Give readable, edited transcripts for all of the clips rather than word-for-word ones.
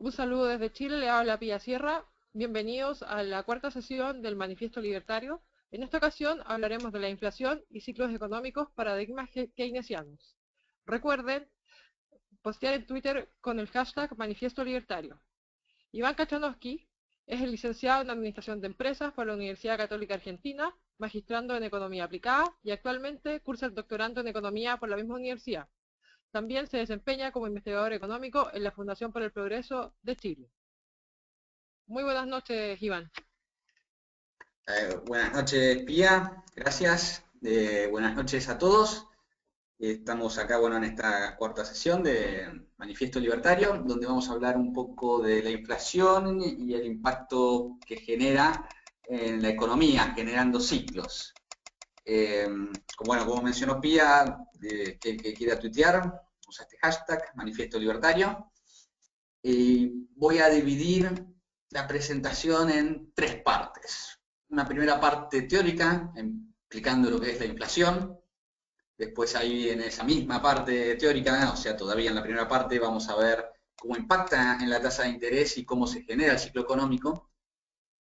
Un saludo desde Chile, le habla Pía Sierra. Bienvenidos a la cuarta sesión del Manifiesto Libertario. En esta ocasión hablaremos de la inflación y ciclos económicos paradigmas keynesianos. Recuerden postear en Twitter con el hashtag Manifiesto Libertario. Iván Kachanowski es el licenciado en Administración de Empresas por la Universidad Católica Argentina, magistrando en Economía Aplicada y actualmente cursa el doctorando en Economía por la misma universidad. También se desempeña como investigador económico en la Fundación por el Progreso de Chile. Muy buenas noches, Iván. Buenas noches, Pía. Gracias. Buenas noches a todos. Estamos acá, bueno, en esta cuarta sesión de Manifiesto Libertario, donde vamos a hablar un poco de la inflación y el impacto que genera en la economía, generando ciclos. Como mencionó Pía, que quiera tuitear, usa este hashtag, Manifiesto Libertario. Voy a dividir la presentación en tres partes. Una primera parte teórica, explicando lo que es la inflación. Después ahí en esa misma parte teórica, o sea, todavía en la primera parte, vamos a ver cómo impacta en la tasa de interés y cómo se genera el ciclo económico.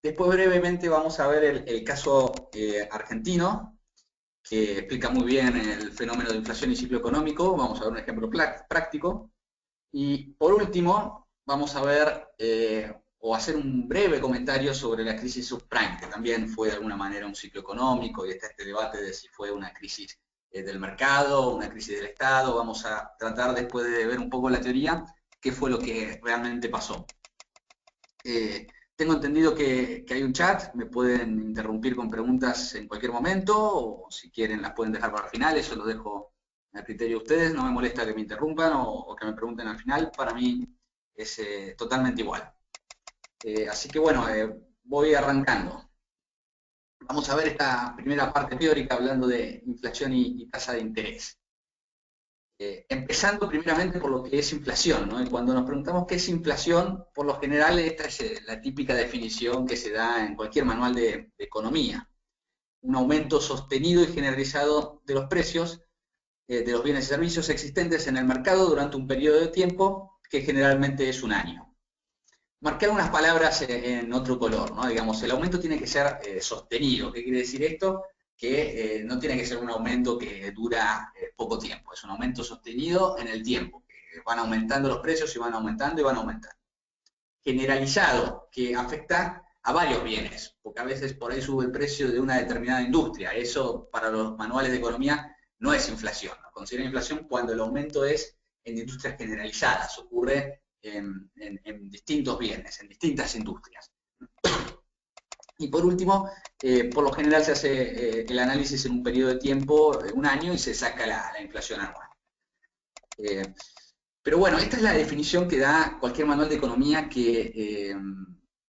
Después brevemente vamos a ver el caso argentino, que explica muy bien el fenómeno de inflación y ciclo económico. Vamos a ver un ejemplo práctico. Y por último, vamos a ver o hacer un breve comentario sobre la crisis subprime, que también fue de alguna manera un ciclo económico, y está este debate de si fue una crisis del mercado, una crisis del Estado. Vamos a tratar, después de ver un poco la teoría, qué fue lo que realmente pasó. Tengo entendido que hay un chat, me pueden interrumpir con preguntas en cualquier momento, o si quieren las pueden dejar para el final, eso lo dejo al criterio de ustedes. No me molesta que me interrumpan o que me pregunten al final, para mí es totalmente igual. Así que bueno, voy arrancando. Vamos a ver esta primera parte teórica hablando de inflación y tasa de interés. Empezando primeramente por lo que es inflación, ¿no? Y cuando nos preguntamos qué es inflación, por lo general esta es la típica definición que se da en cualquier manual de economía. Un aumento sostenido y generalizado de los precios de los bienes y servicios existentes en el mercado durante un periodo de tiempo que generalmente es un año. Marcar unas palabras en otro color, ¿no? Digamos, el aumento tiene que ser sostenido. ¿Qué quiere decir esto? Que no tiene que ser un aumento que dura poco tiempo, es un aumento sostenido en el tiempo, que van aumentando los precios y van aumentando y van aumentando. Generalizado, que afecta a varios bienes, porque a veces por ahí sube el precio de una determinada industria. Eso para los manuales de economía no es inflación. ¿No? Considera inflación cuando el aumento es en industrias generalizadas, ocurre en distintos bienes, en distintas industrias. Y por último, por lo general se hace el análisis en un periodo de tiempo, un año, y se saca la inflación anual. Pero bueno, esta es la definición que da cualquier manual de economía que,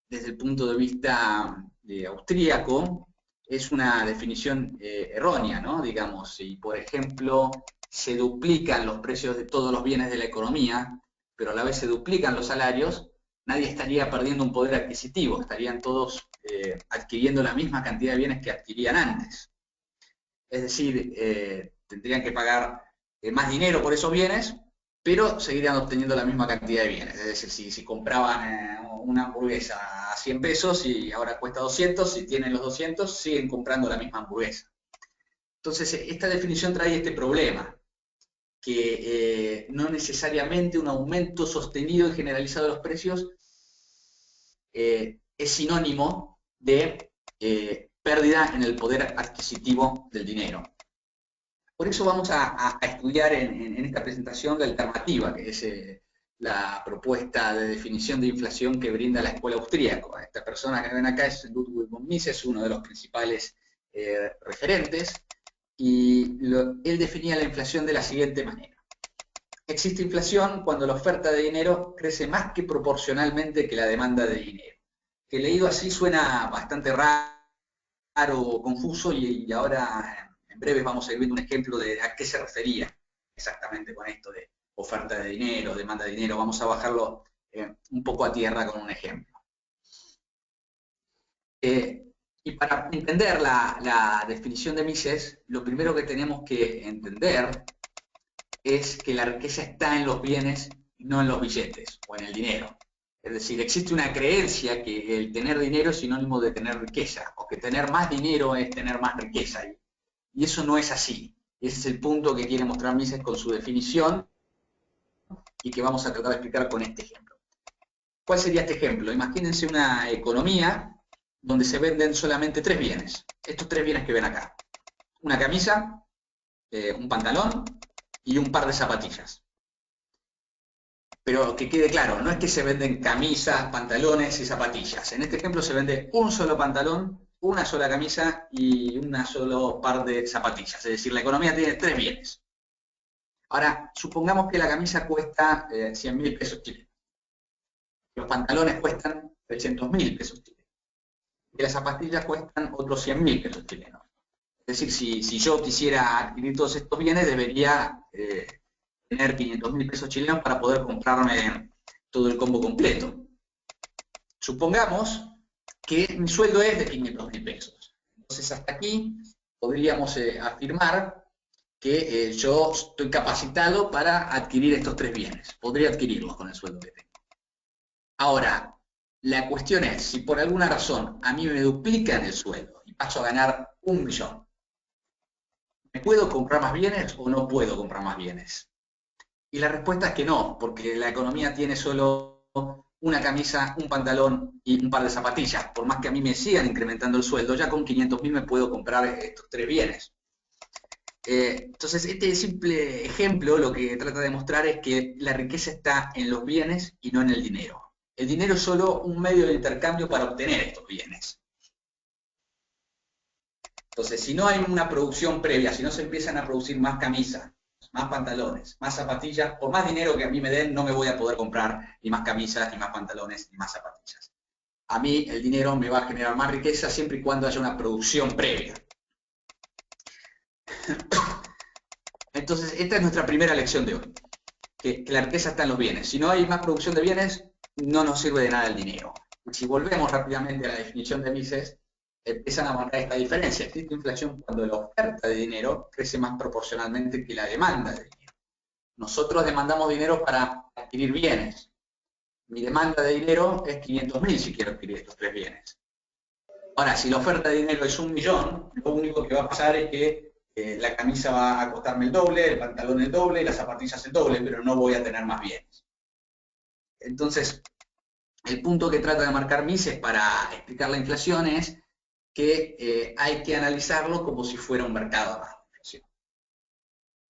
desde el punto de vista austríaco, es una definición errónea, ¿no? Digamos, si por ejemplo se duplican los precios de todos los bienes de la economía, pero a la vez se duplican los salarios, nadie estaría perdiendo un poder adquisitivo, estarían todos adquiriendo la misma cantidad de bienes que adquirían antes. Es decir, tendrían que pagar más dinero por esos bienes, pero seguirían obteniendo la misma cantidad de bienes. Es decir, si compraban una hamburguesa a 100 pesos y ahora cuesta 200, si tienen los 200, siguen comprando la misma hamburguesa. Entonces, esta definición trae este problema, que no necesariamente un aumento sostenido y generalizado de los precios es sinónimo de pérdida en el poder adquisitivo del dinero. Por eso vamos a estudiar en esta presentación la alternativa, que es la propuesta de definición de inflación que brinda la escuela austríaca. Esta persona que ven acá es Ludwig von Mises, uno de los principales referentes, y él definía la inflación de la siguiente manera. Existe inflación cuando la oferta de dinero crece más que proporcionalmente que la demanda de dinero. Que leído así suena bastante raro o confuso, y ahora en breve vamos a ir viendo un ejemplo de a qué se refería exactamente con esto de oferta de dinero, demanda de dinero. Vamos a bajarlo un poco a tierra con un ejemplo. Y para entender la definición de Mises, lo primero que tenemos que entender es que la riqueza está en los bienes y no en los billetes o en el dinero. Es decir, existe una creencia que el tener dinero es sinónimo de tener riqueza, o que tener más dinero es tener más riqueza. Y eso no es así. Ese es el punto que quiere mostrar Mises con su definición y que vamos a tratar de explicar con este ejemplo. ¿Cuál sería este ejemplo? Imagínense una economía donde se venden solamente 3 bienes. Estos 3 bienes que ven acá. Una camisa, un pantalón y un par de zapatillas. Pero que quede claro, no es que se venden camisas, pantalones y zapatillas. En este ejemplo se vende un solo pantalón, una sola camisa y un solo par de zapatillas. Es decir, la economía tiene 3 bienes. Ahora, supongamos que la camisa cuesta 100.000 pesos chilenos. Los pantalones cuestan 300.000 pesos chilenos. Y las zapatillas cuestan otros 100.000 pesos chilenos. Es decir, si yo quisiera adquirir todos estos bienes, debería tener 500.000 pesos chilenos para poder comprarme todo el combo completo. Supongamos que mi sueldo es de 500.000 pesos. Entonces, hasta aquí podríamos afirmar que yo estoy capacitado para adquirir estos 3 bienes. Podría adquirirlos con el sueldo que tengo. Ahora, la cuestión es, si por alguna razón a mí me duplican el sueldo y paso a ganar 1 millón, ¿me puedo comprar más bienes o no puedo comprar más bienes? Y la respuesta es que no, porque la economía tiene solo una camisa, un pantalón y un par de zapatillas. Por más que a mí me sigan incrementando el sueldo, ya con 500.000 me puedo comprar estos 3 bienes. Entonces, este simple ejemplo lo que trata de mostrar es que la riqueza está en los bienes y no en el dinero. El dinero es solo un medio de intercambio para obtener estos bienes. Entonces, si no hay una producción previa, si no se empiezan a producir más camisas, más pantalones, más zapatillas, por más dinero que a mí me den, no me voy a poder comprar ni más camisas, ni más pantalones, ni más zapatillas. A mí el dinero me va a generar más riqueza siempre y cuando haya una producción previa. Entonces, esta es nuestra primera lección de hoy, que la riqueza está en los bienes. Si no hay más producción de bienes, no nos sirve de nada el dinero. Si volvemos rápidamente a la definición de Mises, empiezan a marcar esta diferencia. Existe inflación cuando la oferta de dinero crece más proporcionalmente que la demanda de dinero. Nosotros demandamos dinero para adquirir bienes. Mi demanda de dinero es 500.000 si quiero adquirir estos 3 bienes. Ahora, si la oferta de dinero es 1 millón, lo único que va a pasar es que la camisa va a costarme el doble, el pantalón el doble, las zapatillas el doble, pero no voy a tener más bienes. Entonces, el punto que trata de marcar Mises para explicar la inflación es que hay que analizarlo como si fuera un mercado más de inflación.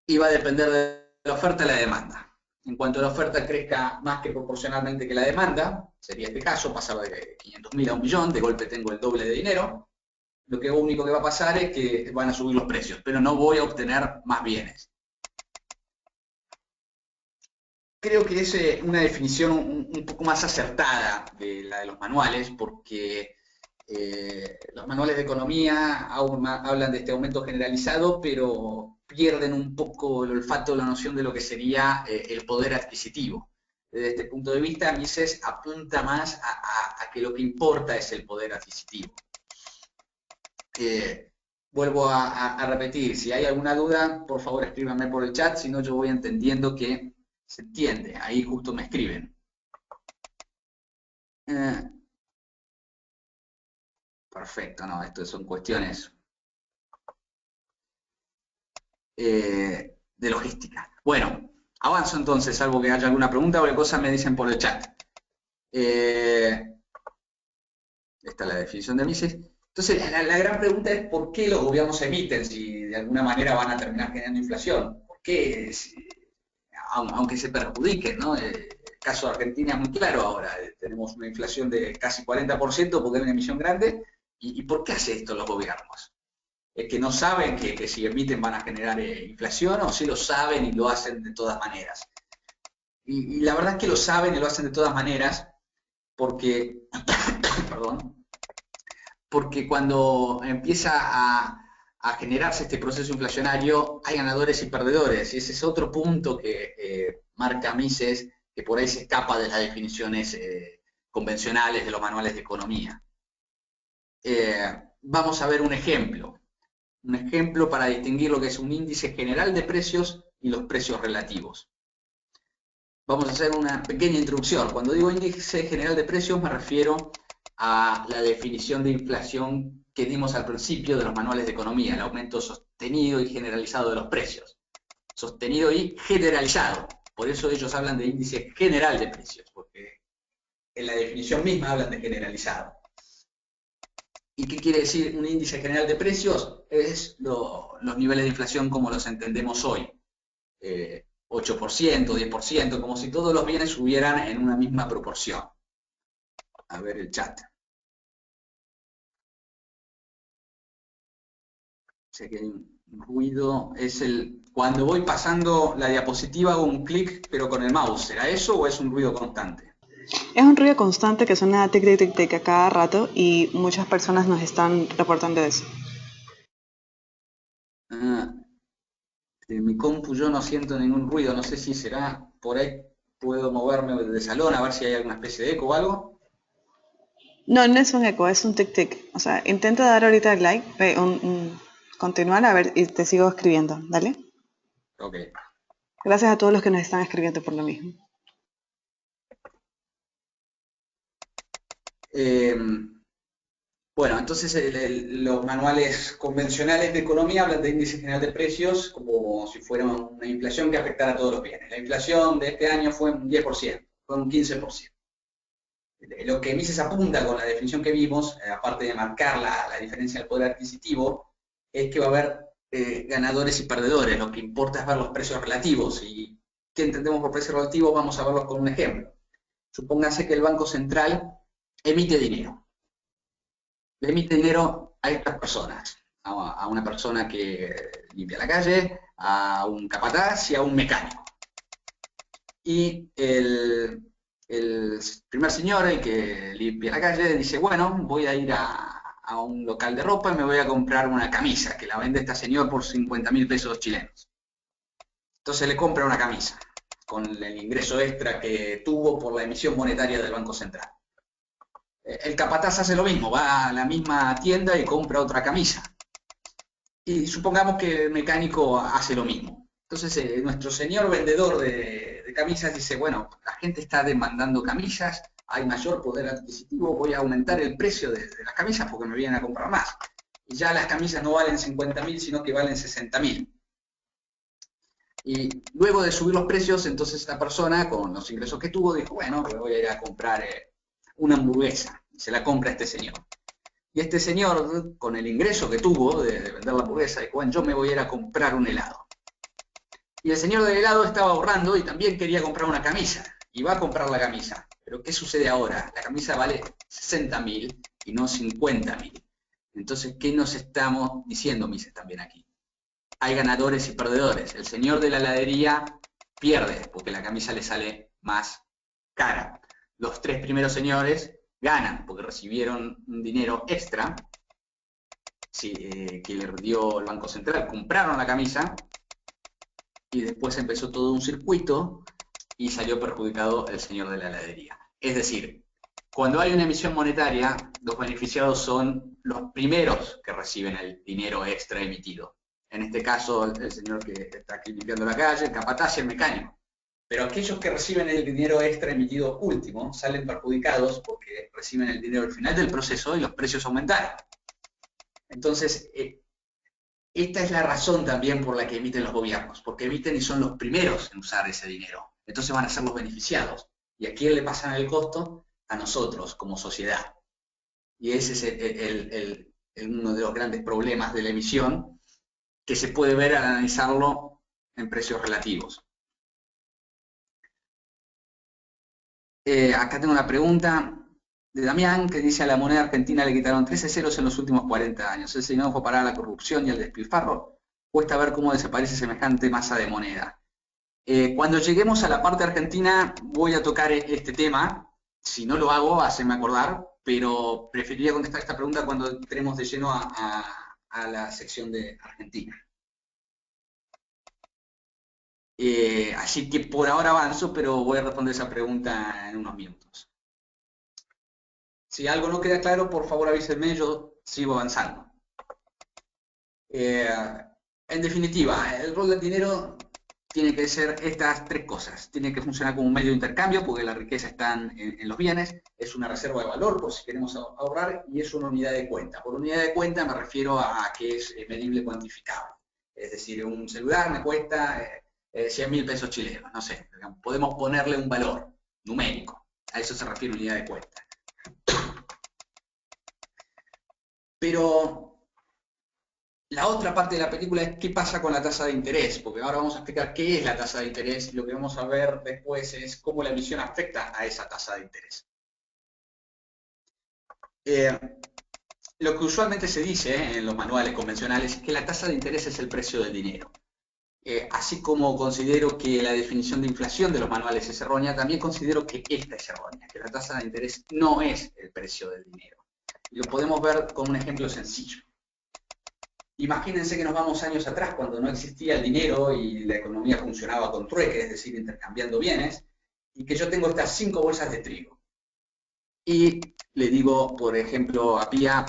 Y va a depender de la oferta y la demanda. En cuanto la oferta crezca más que proporcionalmente que la demanda, sería este caso, pasaba de 500.000 a 1 millón, de golpe tengo el doble de dinero, lo único que va a pasar es que van a subir los precios, pero no voy a obtener más bienes. Creo que es una definición un poco más acertada de la de los manuales, porque los manuales de economía hablan de este aumento generalizado, pero pierden un poco el olfato, la noción de lo que sería el poder adquisitivo. Desde este punto de vista, Mises apunta más a que lo que importa es el poder adquisitivo. Vuelvo a repetir, si hay alguna duda, por favor escríbanme por el chat, si no yo voy entendiendo que se entiende, ahí justo me escriben. Perfecto, no, esto son cuestiones de logística. Bueno, avanzo entonces, salvo que haya alguna pregunta o alguna cosa me dicen por el chat. Esta es la definición de Mises. Entonces, la gran pregunta es ¿por qué los gobiernos emiten si de alguna manera van a terminar generando inflación? ¿Por qué? Aunque se perjudiquen, ¿no? El caso de Argentina es muy claro ahora. Tenemos una inflación de casi 40% porque hay una emisión grande. ¿Y por qué hace esto los gobiernos? ¿Es que no saben que si emiten van a generar inflación o si lo saben y lo hacen de todas maneras? Y la verdad es que lo saben y lo hacen de todas maneras porque, perdón, porque cuando empieza a generarse este proceso inflacionario hay ganadores y perdedores, y ese es otro punto que marca Mises, que por ahí se escapa de las definiciones convencionales de los manuales de economía. Vamos a ver un ejemplo para distinguir lo que es un índice general de precios y los precios relativos. vamos a hacer una pequeña introducción. Cuando digo índice general de precios me refiero a la definición de inflación que dimos al principio de los manuales de economía, el aumento sostenido y generalizado de los precios. Sostenido y generalizado. Por eso ellos hablan de índice general de precios, porque en la definición misma hablan de generalizado. ¿Y qué quiere decir un índice general de precios? Es los niveles de inflación como los entendemos hoy. 8%, 10%, como si todos los bienes subieran en una misma proporción. A ver el chat. Sé que hay un ruido. Cuando voy pasando la diapositiva hago un clic, pero con el mouse. ¿Será eso o es un ruido constante? Es un ruido constante que suena tic tic tic tic a cada rato y muchas personas nos están reportando eso. En mi compu yo no siento ningún ruido, no sé si será por ahí, puedo moverme de salón a ver si hay alguna especie de eco o algo. No, no es un eco, es un tic tic. O sea, intenta dar ahorita el like, continuar a ver y te sigo escribiendo, ¿dale? Ok. Gracias a todos los que nos están escribiendo por lo mismo. Bueno, entonces los manuales convencionales de economía hablan de índice general de precios como si fuera una inflación que afectara a todos los bienes. La inflación de este año fue un 10%, fue un 15%. Lo que Mises apunta con la definición que vimos, aparte de marcar la diferencia del poder adquisitivo, es que va a haber ganadores y perdedores. Lo que importa es ver los precios relativos. ¿Y qué entendemos por precios relativos? Vamos a verlos con un ejemplo. Supóngase que el Banco Central emite dinero. Le emite dinero a estas personas. A una persona que limpia la calle, a un capataz y a un mecánico. Y el primer señor, el que limpia la calle, dice, bueno, voy a ir a un local de ropa y me voy a comprar una camisa, que la vende esta señora por 50.000 pesos chilenos. Entonces le compra una camisa, con el ingreso extra que tuvo por la emisión monetaria del Banco Central. El capataz hace lo mismo, va a la misma tienda y compra otra camisa. Y supongamos que el mecánico hace lo mismo. Entonces nuestro señor vendedor de camisas dice, bueno, la gente está demandando camisas, hay mayor poder adquisitivo, voy a aumentar el precio de las camisas porque me vienen a comprar más. Y ya las camisas no valen 50.000, sino que valen 60.000. Y luego de subir los precios, entonces esta persona, con los ingresos que tuvo, dijo, bueno, me voy a ir a comprar una hamburguesa. Y se la compra a este señor. Y este señor, con el ingreso que tuvo de vender la hamburguesa, dijo, bueno, yo me voy a ir a comprar un helado. Y el señor del helado estaba ahorrando y también quería comprar una camisa. Y va a comprar la camisa. Pero ¿qué sucede ahora? La camisa vale 60.000 y no 50.000. Entonces, ¿qué nos estamos diciendo, Mises, también aquí? Hay ganadores y perdedores. El señor de la heladería pierde porque la camisa le sale más cara. Los tres primeros señores ganan porque recibieron un dinero extra que le dio el Banco Central. Compraron la camisa y después empezó todo un circuito y salió perjudicado el señor de la heladería. Es decir, cuando hay una emisión monetaria, los beneficiados son los primeros que reciben el dinero extra emitido. En este caso, el señor que está aquí limpiando la calle, el capataz y el mecánico. Pero aquellos que reciben el dinero extra emitido último salen perjudicados porque reciben el dinero al final del proceso y los precios aumentaron. Entonces, esta es la razón también por la que emiten los gobiernos, porque emiten y son los primeros en usar ese dinero. Entonces van a ser los beneficiados. ¿Y a quién le pasan el costo? A nosotros, como sociedad. Y ese es uno de los grandes problemas de la emisión, que se puede ver al analizarlo en precios relativos. Acá tengo una pregunta de Damián, que dice: a la moneda argentina le quitaron 13 ceros en los últimos 40 años. ¿Ese no fue parar la corrupción y el despilfarro? Cuesta ver cómo desaparece semejante masa de moneda. Cuando lleguemos a la parte argentina voy a tocar este tema. Si no lo hago, haceme acordar, pero preferiría contestar esta pregunta cuando entremos de lleno a la sección de Argentina. Así que por ahora avanzo, pero voy a responder esa pregunta en unos minutos. Si algo no queda claro, por favor avísenme, yo sigo avanzando. En definitiva, el rol del dinero tiene que ser estas tres cosas. Tiene que funcionar como un medio de intercambio, porque la riqueza está en los bienes, es una reserva de valor, por si queremos ahorrar, y es una unidad de cuenta. Por unidad de cuenta me refiero a que es medible, cuantificable. Es decir, un celular me cuesta 100.000 pesos chilenos, no sé, digamos, podemos ponerle un valor numérico. A eso se refiere unidad de cuenta. Pero la otra parte de la película es qué pasa con la tasa de interés, porque ahora vamos a explicar qué es la tasa de interés y lo que vamos a ver después es cómo la emisión afecta a esa tasa de interés. Lo que usualmente se dice en los manuales convencionales es que la tasa de interés es el precio del dinero. Así como considero que la definición de inflación de los manuales es errónea, también considero que esta es errónea, que la tasa de interés no es el precio del dinero. Y lo podemos ver con un ejemplo sencillo. Imagínense que nos vamos años atrás, cuando no existía el dinero y la economía funcionaba con trueque, es decir, intercambiando bienes, y que yo tengo estas 5 bolsas de trigo. Y le digo, por ejemplo, a Pía,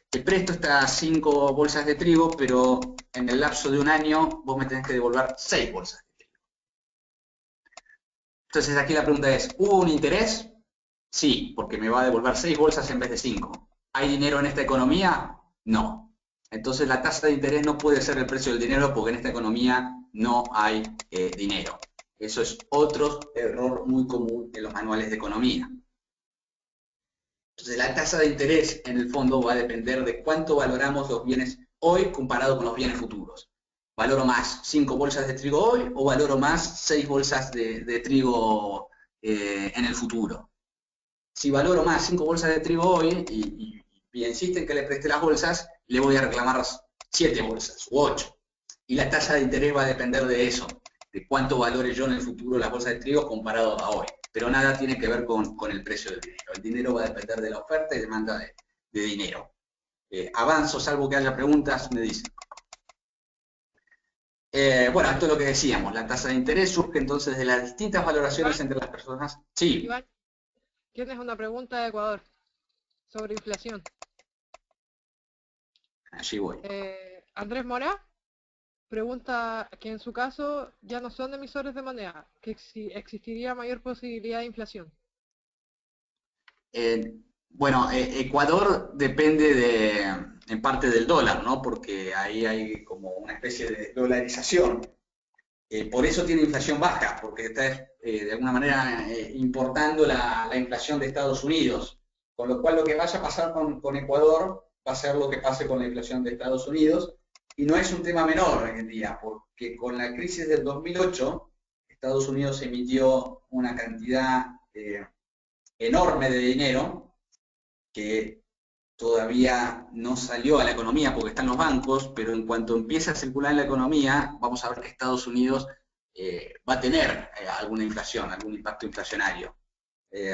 te presto estas 5 bolsas de trigo, pero en el lapso de un año vos me tenés que devolver 6 bolsas de trigo. Entonces aquí la pregunta es, ¿hubo un interés? Sí, porque me va a devolver 6 bolsas en vez de 5. ¿Hay dinero en esta economía? No. Entonces la tasa de interés no puede ser el precio del dinero porque en esta economía no hay dinero. Eso es otro error muy común en los manuales de economía. Entonces la tasa de interés en el fondo va a depender de cuánto valoramos los bienes hoy comparado con los bienes futuros. ¿Valoro más 5 bolsas de trigo hoy o valoro más 6 bolsas de trigo en el futuro? Si valoro más 5 bolsas de trigo hoy y insisten que le preste las bolsas, le voy a reclamar 7 bolsas u 8. Y la tasa de interés va a depender de eso, de cuánto valore yo en el futuro las bolsas de trigo comparado a hoy. Pero nada tiene que ver con el precio del dinero. El dinero va a depender de la oferta y demanda de dinero. Avanzo, salvo que haya preguntas, me dicen. Bueno, esto es lo que decíamos. La tasa de interés surge entonces de las distintas valoraciones entre las personas. Sí. Iván, tienes una pregunta de Ecuador sobre inflación. Allí voy. Andrés Mora pregunta que en su caso ya no son emisores de moneda, que existiría mayor posibilidad de inflación. Bueno, Ecuador depende en parte del dólar, ¿no? Porque ahí hay como una especie de dolarización. Por eso tiene inflación baja, porque está de alguna manera importando la inflación de Estados Unidos. Con lo cual lo que vaya a pasar con Ecuador va a ser lo que pase con la inflación de Estados Unidos. Y no es un tema menor hoy en día, porque con la crisis del 2008, Estados Unidos emitió una cantidad enorme de dinero que todavía no salió a la economía porque están los bancos, pero en cuanto empiece a circular en la economía, vamos a ver que Estados Unidos va a tener alguna inflación, algún impacto inflacionario.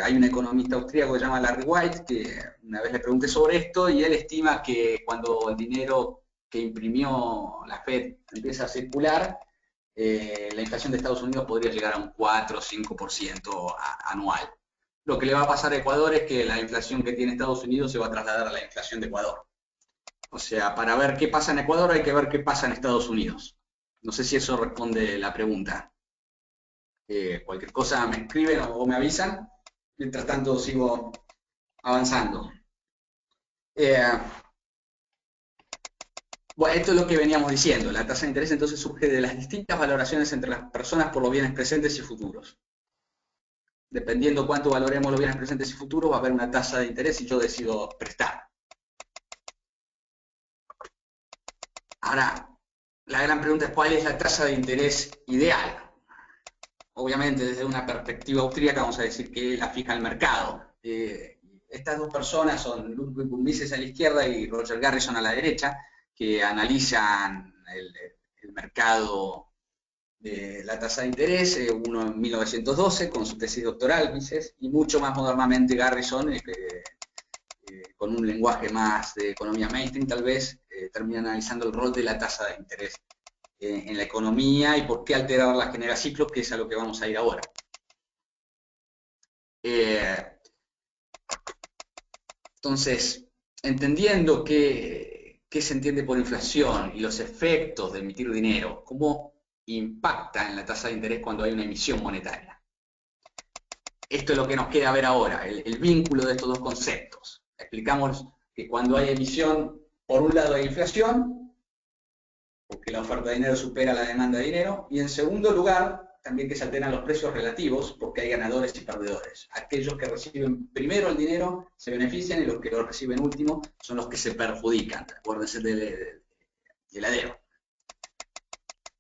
Hay un economista austríaco que se llama Larry White, que una vez le pregunté sobre esto, y él estima que cuando el dinero que imprimió la Fed empieza a circular, la inflación de Estados Unidos podría llegar a un 4 o 5% anual. Lo que le va a pasar a Ecuador es que la inflación que tiene Estados Unidos se va a trasladar a la inflación de Ecuador. O sea, para ver qué pasa en Ecuador hay que ver qué pasa en Estados Unidos. No sé si eso responde la pregunta. Cualquier cosa me escriben o me avisan. Mientras tanto sigo avanzando. Bueno, esto es lo que veníamos diciendo. La tasa de interés entonces surge de las distintas valoraciones entre las personas por los bienes presentes y futuros. Dependiendo cuánto valoremos los bienes presentes y futuros, va a haber una tasa de interés y yo decido prestar. Ahora, la gran pregunta es ¿cuál es la tasa de interés ideal? Obviamente, desde una perspectiva austríaca vamos a decir que la fija el mercado. Estas dos personas son Ludwig von Mises a la izquierda y Roger Garrison a la derecha, que analizan el mercado de la tasa de interés, uno en 1912 con su tesis doctoral, Mises, y mucho más modernamente Garrison, con un lenguaje más de economía mainstream tal vez, termina analizando el rol de la tasa de interés en la economía y por qué alterarla genera ciclos, que es a lo que vamos a ir ahora. Entonces, entendiendo qué se entiende por inflación y los efectos de emitir dinero, cómo impacta en la tasa de interés cuando hay una emisión monetaria. Esto es lo que nos queda ver ahora, el vínculo de estos dos conceptos. Explicamos que cuando hay emisión, por un lado hay inflación, porque la oferta de dinero supera la demanda de dinero, y en segundo lugar, también que se alteran los precios relativos, porque hay ganadores y perdedores. Aquellos que reciben primero el dinero se benefician y los que lo reciben último son los que se perjudican. Acuérdense del heladero.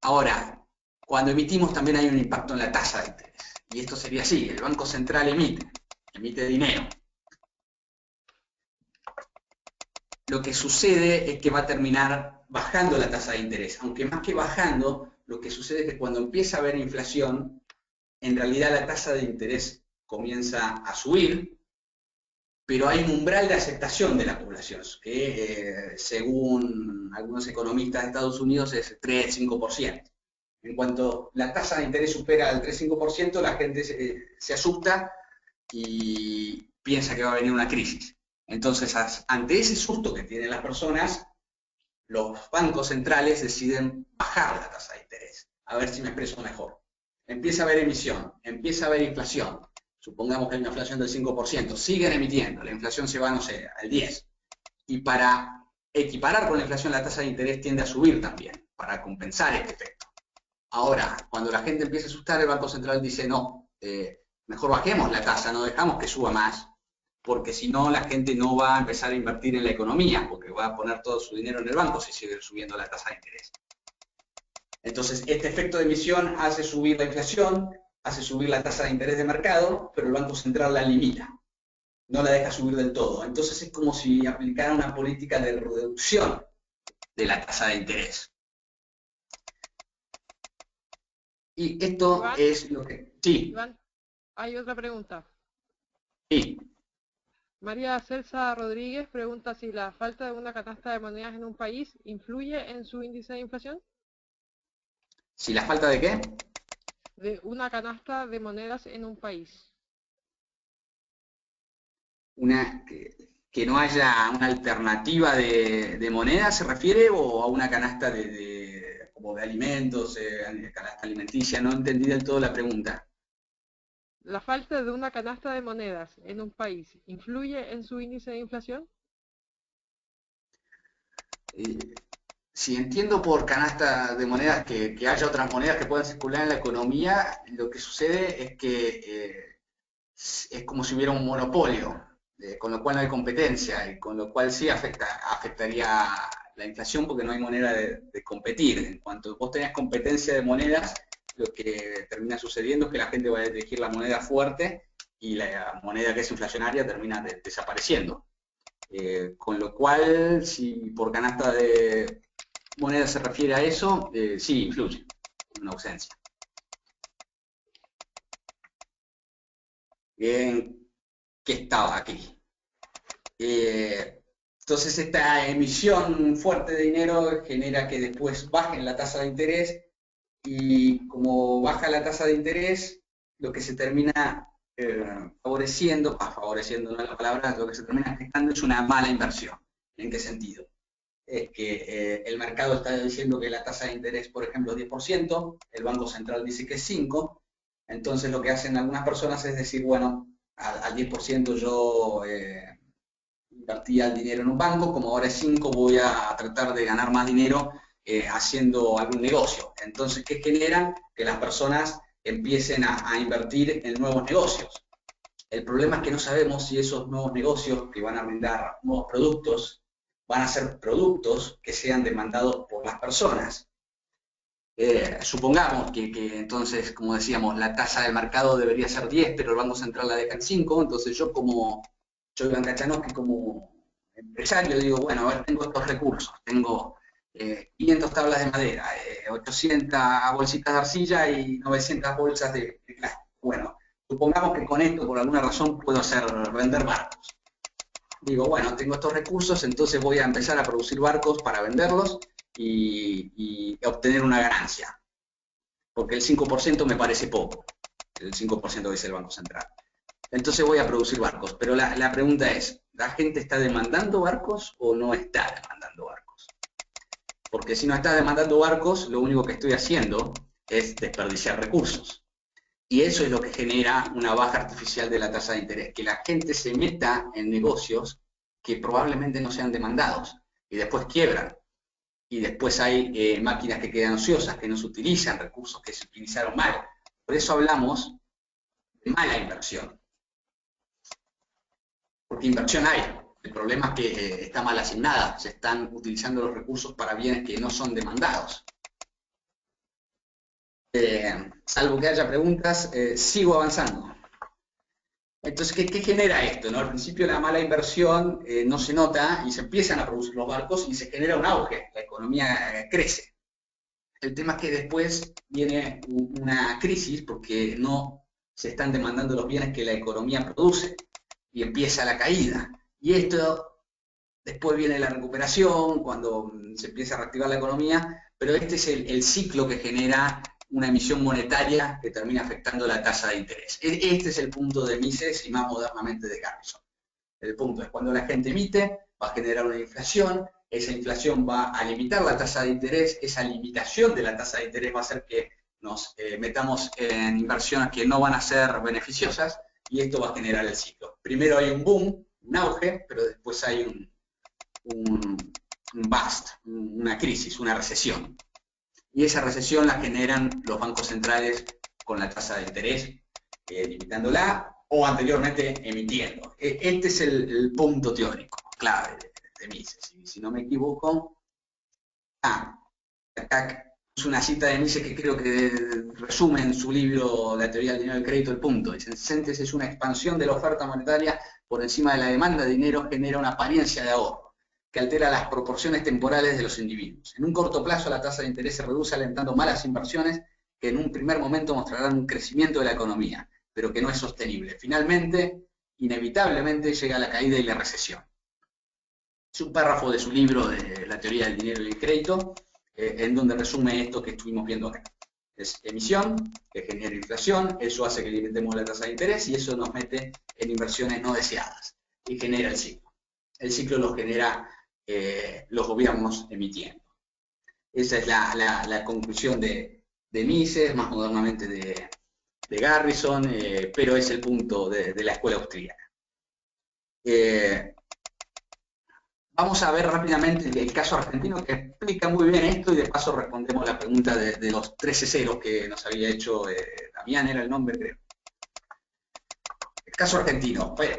Ahora, cuando emitimos también hay un impacto en la tasa de interés. Y esto sería así, el Banco Central emite dinero. Lo que sucede es que va a terminar bajando la tasa de interés, aunque más que bajando, lo que sucede es que cuando empieza a haber inflación, en realidad la tasa de interés comienza a subir, pero hay un umbral de aceptación de la población, que según algunos economistas de Estados Unidos es 3-5%. En cuanto la tasa de interés supera el 3-5%, la gente se asusta y piensa que va a venir una crisis. Entonces, ante ese susto que tienen las personas, los bancos centrales deciden bajar la tasa de interés. A ver si me expreso mejor. Empieza a haber emisión, empieza a haber inflación. Supongamos que hay una inflación del 5%, siguen emitiendo, la inflación se va, no sé, al 10%. Y para equiparar con la inflación, la tasa de interés tiende a subir también, para compensar este efecto. Ahora, cuando la gente empieza a asustar, el Banco Central dice, no, mejor bajemos la tasa, no dejamos que suba más, porque si no, la gente no va a empezar a invertir en la economía, porque va a poner todo su dinero en el banco si sigue subiendo la tasa de interés. Entonces, este efecto de emisión hace subir la inflación, hace subir la tasa de interés de mercado, pero el Banco Central la limita, no la deja subir del todo. Entonces es como si aplicara una política de reducción de la tasa de interés. Y esto Iván, es lo que... Sí, Iván, hay otra pregunta. sí. María Celsa Rodríguez pregunta si la falta de una canasta de monedas en un país influye en su índice de inflación. ¿Si la falta de qué? De una canasta de monedas en un país. Que no haya una alternativa de moneda, ¿se refiere? ¿O a una canasta como de alimentos, canasta alimenticia? No entendí del todo la pregunta. ¿La falta de una canasta de monedas en un país influye en su índice de inflación? Si entiendo por canasta de monedas que haya otras monedas que puedan circular en la economía, lo que sucede es que es como si hubiera un monopolio, con lo cual no hay competencia, y con lo cual sí afectaría la inflación porque no hay manera de competir. En cuanto vos tenés competencia de monedas, lo que termina sucediendo es que la gente va a elegir la moneda fuerte y la moneda que es inflacionaria termina desapareciendo. Con lo cual, si por canasta de moneda se refiere a eso, sí influye, una ausencia. Bien, ¿qué estaba aquí? Entonces esta emisión fuerte de dinero genera que después bajen la tasa de interés y como baja la tasa de interés, lo que se termina favoreciendo no es la palabra, lo que se termina gestando es una mala inversión. ¿En qué sentido? Es que el mercado está diciendo que la tasa de interés, por ejemplo, es 10%, el Banco Central dice que es 5%, entonces lo que hacen algunas personas es decir, bueno, al 10% yo invertía el dinero en un banco, como ahora es 5, voy a tratar de ganar más dinero haciendo algún negocio. Entonces, ¿qué genera? Que las personas empiecen a invertir en nuevos negocios. El problema es que no sabemos si esos nuevos negocios que van a brindar nuevos productos van a ser productos que sean demandados por las personas. Supongamos que entonces, como decíamos, la tasa del mercado debería ser 10, pero el Banco Central la deja en 5, entonces yo Iván Kachanowski, como empresario, digo, bueno, a ver, tengo estos recursos, tengo 500 tablas de madera, 800 bolsitas de arcilla y 900 bolsas de plástico. Bueno, supongamos que con esto, por alguna razón, puedo vender barcos. Digo, bueno, tengo estos recursos, entonces voy a empezar a producir barcos para venderlos y obtener una ganancia. Porque el 5% me parece poco, el 5% dice el Banco Central. Entonces voy a producir barcos, pero la pregunta es, ¿la gente está demandando barcos o no está demandando barcos? Porque si no está demandando barcos, lo único que estoy haciendo es desperdiciar recursos. Y eso es lo que genera una baja artificial de la tasa de interés, que la gente se meta en negocios que probablemente no sean demandados y después quiebran. Y después hay máquinas que quedan ociosas, que no se utilizan, recursos que se utilizaron mal. Por eso hablamos de mala inversión. Porque inversión hay. El problema es que está mal asignada. Se están utilizando los recursos para bienes que no son demandados. Salvo que haya preguntas, sigo avanzando. Entonces, ¿qué genera esto? ¿No? Al principio la mala inversión no se nota y se empiezan a producir los barcos y se genera un auge, la economía crece. El tema es que después viene una crisis porque no se están demandando los bienes que la economía produce y empieza la caída. Y esto, después viene la recuperación, cuando se empieza a reactivar la economía, pero este es el ciclo que genera una emisión monetaria que termina afectando la tasa de interés. Este es el punto de Mises y más modernamente de Garrison. El punto es cuando la gente emite, va a generar una inflación, esa inflación va a limitar la tasa de interés, esa limitación de la tasa de interés va a hacer que nos metamos en inversiones que no van a ser beneficiosas y esto va a generar el ciclo. Primero hay un boom, un auge, pero después hay un bust, una crisis, una recesión. Y esa recesión la generan los bancos centrales con la tasa de interés, limitándola o anteriormente emitiendo. Este es el punto teórico clave de Mises. Si no me equivoco, acá es una cita de Mises que creo que resume en su libro La teoría del dinero y del crédito el punto. Dice, en síntesis, una expansión de la oferta monetaria por encima de la demanda de dinero genera una apariencia de ahorro que altera las proporciones temporales de los individuos. En un corto plazo la tasa de interés se reduce alentando malas inversiones que en un primer momento mostrarán un crecimiento de la economía, pero que no es sostenible. Finalmente, inevitablemente llega la caída y la recesión. Es un párrafo de su libro de La teoría del dinero y el crédito, en donde resume esto que estuvimos viendo acá. Es emisión, que genera inflación, eso hace que limitemos la tasa de interés y eso nos mete en inversiones no deseadas y genera el ciclo. El ciclo lo genera los gobiernos emitiendo. Esa es la conclusión de Mises, más modernamente de Garrison, pero es el punto de la escuela austríaca. Vamos a ver rápidamente el caso argentino que explica muy bien esto y de paso respondemos la pregunta de los 13 ceros que nos había hecho Damián, era el nombre creo. El caso argentino. Bueno,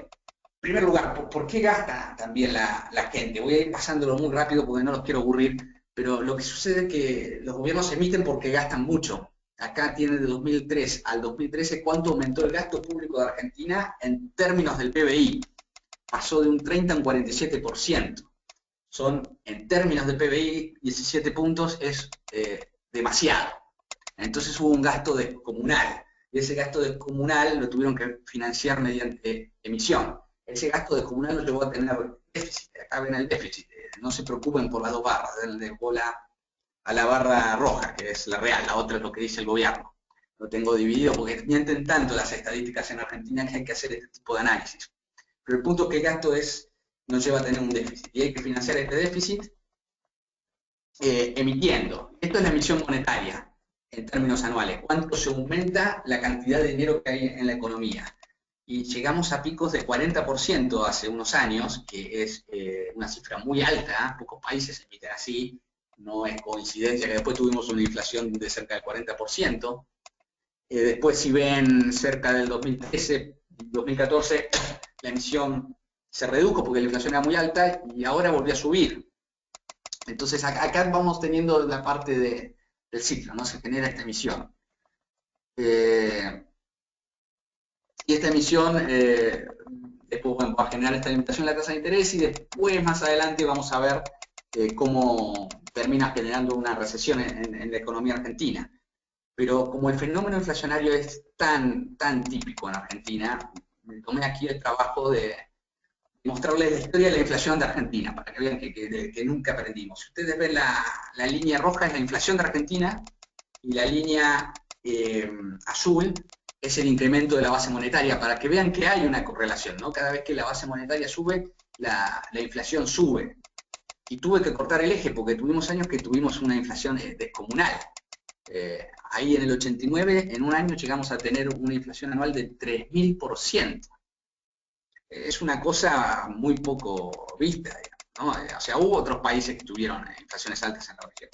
en primer lugar, ¿por qué gasta también la gente? Voy a ir pasándolo muy rápido porque no los quiero aburrir, pero lo que sucede es que los gobiernos emiten porque gastan mucho. Acá tiene de 2003 al 2013 cuánto aumentó el gasto público de Argentina en términos del PBI. Pasó de un 30 a un 47%. Son, en términos de PBI, 17 puntos es demasiado. Entonces hubo un gasto descomunal. Y ese gasto descomunal lo tuvieron que financiar mediante emisión. Ese gasto descomunal lo llevó a tener déficit. Acá ven el déficit. No se preocupen por las dos barras. Denle bola a la barra roja, que es la real. La otra es lo que dice el gobierno. Lo tengo dividido porque mienten tanto las estadísticas en Argentina que hay que hacer este tipo de análisis. Pero el punto es que el gasto nos lleva a tener un déficit. Y hay que financiar este déficit emitiendo. Esto es la emisión monetaria en términos anuales. ¿Cuánto se aumenta la cantidad de dinero que hay en la economía? Y llegamos a picos de 40% hace unos años, que es una cifra muy alta. Pocos países emiten así. No es coincidencia que después tuvimos una inflación de cerca del 40%. Después, si ven cerca del 2013, 2014, la emisión se redujo porque la inflación era muy alta y ahora volvió a subir. Entonces acá vamos teniendo la parte del ciclo, ¿no? Se genera esta emisión. Y esta emisión después bueno, va a generar esta limitación de la tasa de interés y después más adelante vamos a ver cómo termina generando una recesión en la economía argentina. Pero como el fenómeno inflacionario es tan típico en Argentina, me tomé aquí el trabajo de mostrarles la historia de la inflación de Argentina, para que vean que nunca aprendimos. Si ustedes ven la línea roja es la inflación de Argentina y la línea azul es el incremento de la base monetaria, para que vean que hay una correlación, ¿no? Cada vez que la base monetaria sube, la inflación sube. Y tuve que cortar el eje porque tuvimos años que tuvimos una inflación descomunal. Ahí en el 89, en un año llegamos a tener una inflación anual de 3000%. Es una cosa muy poco vista, digamos, ¿no? O sea, hubo otros países que tuvieron inflaciones altas en la región.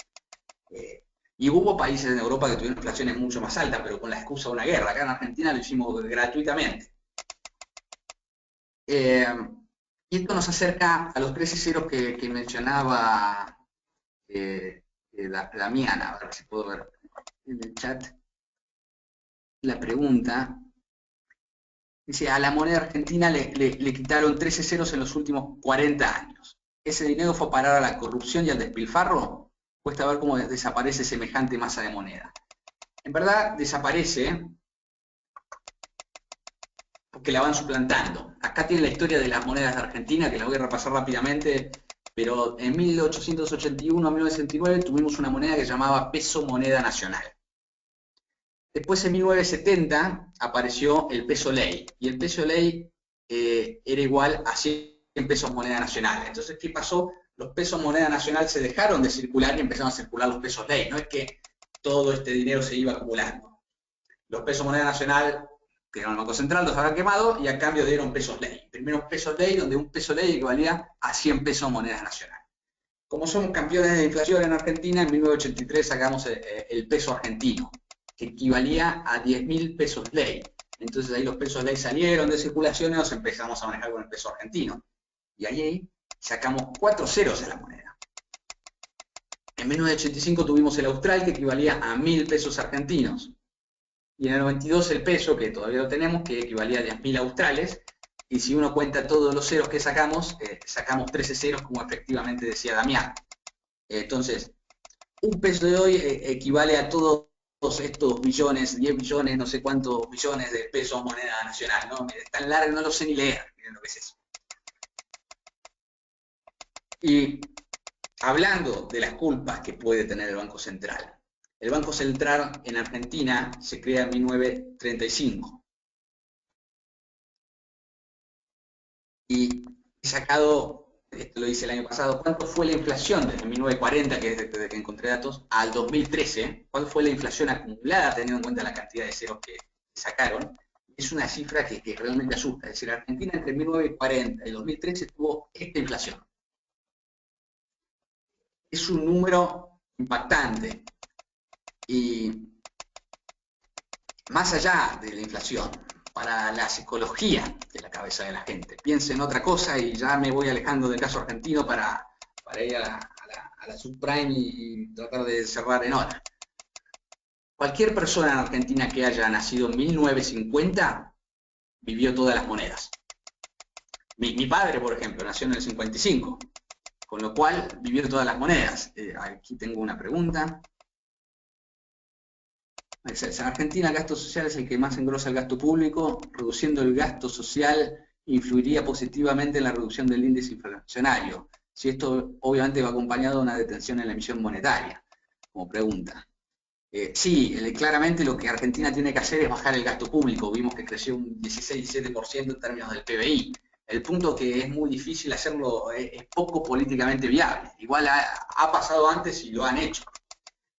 Y hubo países en Europa que tuvieron inflaciones mucho más altas, pero con la excusa de una guerra. Acá en Argentina lo hicimos gratuitamente. Y esto nos acerca a los 13 ceros que mencionaba Damiana. A ver si puedo ver en el chat la pregunta. Dice, a la moneda argentina le quitaron 13 ceros en los últimos 40 años. ¿Ese dinero fue a parar a la corrupción y al despilfarro? Cuesta ver cómo desaparece semejante masa de moneda. En verdad, desaparece porque la van suplantando. Acá tiene la historia de las monedas de Argentina, que la voy a repasar rápidamente, pero en 1881 a 1969 tuvimos una moneda que se llamaba peso moneda nacional. Después en 1970 apareció el peso ley, y el peso ley era igual a 100 pesos moneda nacional. Entonces, ¿qué pasó? Los pesos moneda nacional se dejaron de circular y empezaron a circular los pesos ley. No es que todo este dinero se iba acumulando. Los pesos moneda nacional quedaron el Banco Central, los habían quemado y a cambio dieron pesos ley. Primero pesos ley, donde un peso ley equivalía a 100 pesos moneda nacional. Como somos campeones de inflación en Argentina, en 1983 sacamos el peso argentino, que equivalía a 10.000 pesos ley. Entonces ahí los pesos ley salieron de circulación y nos empezamos a manejar con el peso argentino. Y ahí sacamos 4 ceros a la moneda. En 1985 tuvimos el austral, que equivalía a 1.000 pesos argentinos. Y en el 92 el peso, que todavía lo tenemos, que equivalía a 10.000 australes. Y si uno cuenta todos los ceros que sacamos, sacamos 13 ceros, como efectivamente decía Damián. Entonces, un peso de hoy equivale a todos estos billones, 10 billones, no sé cuántos billones de pesos moneda nacional, ¿no? Es tan largo, no lo sé ni leer, miren lo que es eso. Y hablando de las culpas que puede tener el Banco Central, el Banco Central en Argentina se crea en 1935. Y he sacado, esto lo hice el año pasado, ¿cuánto fue la inflación desde 1940, que es desde que encontré datos, al 2013? ¿Cuál fue la inflación acumulada teniendo en cuenta la cantidad de ceros que sacaron? Es una cifra que realmente asusta. Es decir, Argentina entre 1940 y 2013 tuvo esta inflación. Es un número impactante. Y más allá de la inflación, para la psicología de la cabeza de la gente. Piense en otra cosa y ya me voy alejando del caso argentino para ir a la subprime y tratar de cerrar en hora. Cualquier persona en Argentina que haya nacido en 1950 vivió todas las monedas. Mi padre, por ejemplo, nació en el 55, con lo cual vivió todas las monedas. Aquí tengo una pregunta. En Argentina el gasto social es el que más engrosa el gasto público. Reduciendo el gasto social influiría positivamente en la reducción del índice inflacionario. Si esto obviamente va acompañado de una detención en la emisión monetaria, como pregunta. Sí, claramente lo que Argentina tiene que hacer es bajar el gasto público. Vimos que creció un 16-17% en términos del PBI. El punto que es muy difícil hacerlo, es poco políticamente viable. Igual ha pasado antes y lo han hecho.